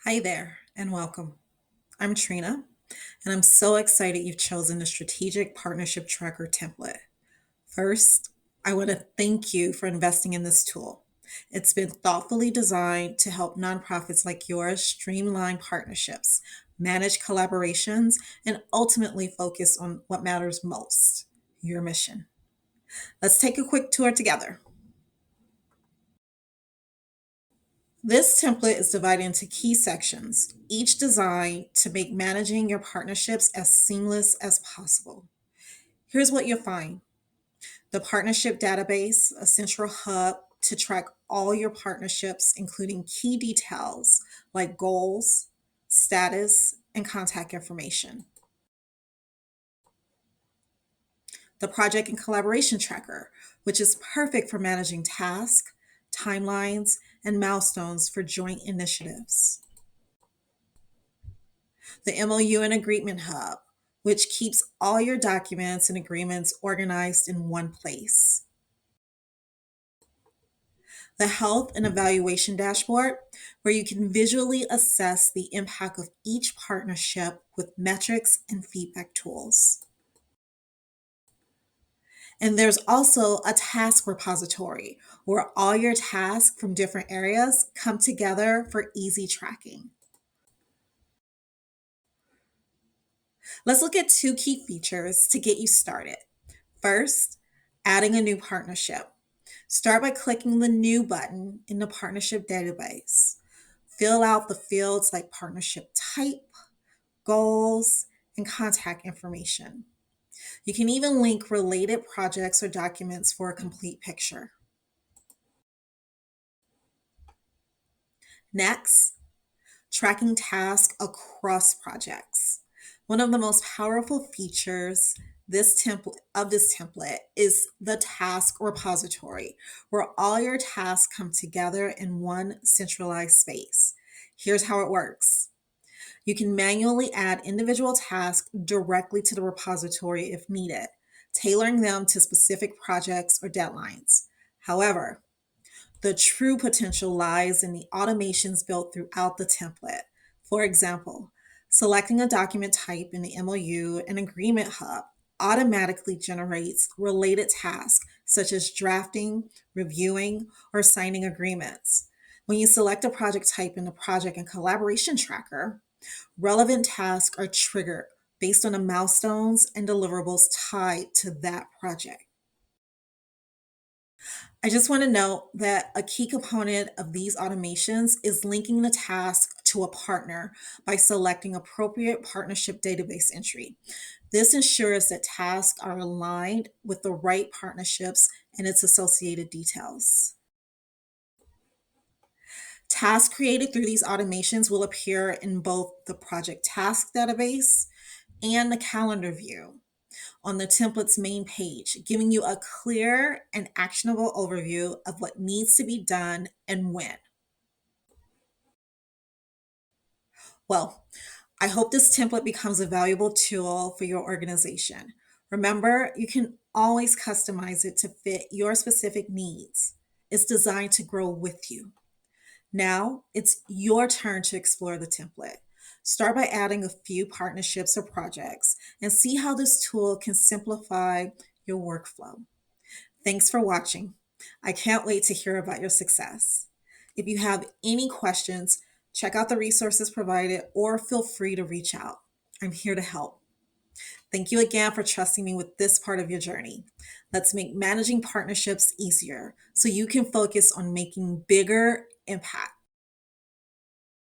Hi there, and welcome. I'm Trina, and I'm so excited you've chosen the Strategic Partnership Tracker template. First, I want to thank you for investing in this tool. It's been thoughtfully designed to help nonprofits like yours streamline partnerships, manage collaborations, and ultimately focus on what matters most, your mission. Let's take a quick tour together. This template is divided into key sections, each designed to make managing your partnerships as seamless as possible. Here's what you'll find: the partnership database, a central hub to track all your partnerships, including key details like goals, status, and contact information. The project and collaboration tracker, which is perfect for managing tasks, timelines, and milestones for joint initiatives. The MOU and Agreement Hub, which keeps all your documents and agreements organized in one place. The Health and Evaluation Dashboard, where you can visually assess the impact of each partnership with metrics and feedback tools. And there's also a task repository where all your tasks from different areas come together for easy tracking. Let's look at two key features to get you started. First, adding a new partnership. Start by clicking the New button in the partnership database. Fill out the fields like partnership type, goals, and contact information. You can even link related projects or documents for a complete picture. Next, tracking tasks across projects. One of the most powerful features this template is the task repository, where all your tasks come together in one centralized space. Here's how it works. You can manually add individual tasks directly to the repository if needed, tailoring them to specific projects or deadlines. However, the true potential lies in the automations built throughout the template. For example, selecting a document type in the MOU and Agreement Hub automatically generates related tasks such as drafting, reviewing, or signing agreements. When you select a project type in the Project and Collaboration Tracker, relevant tasks are triggered based on the milestones and deliverables tied to that project. I just want to note that a key component of these automations is linking the task to a partner by selecting appropriate partnership database entry. This ensures that tasks are aligned with the right partnerships and its associated details. Tasks created through these automations will appear in both the project task database and the calendar view on the template's main page, giving you a clear and actionable overview of what needs to be done and when. Well, I hope this template becomes a valuable tool for your organization. Remember, you can always customize it to fit your specific needs. It's designed to grow with you. Now it's your turn to explore the template. Start by adding a few partnerships or projects and see how this tool can simplify your workflow. Thanks for watching. I can't wait to hear about your success. If you have any questions, check out the resources provided or feel free to reach out. I'm here to help. Thank you again for trusting me with this part of your journey. Let's make managing partnerships easier so you can focus on making bigger impact.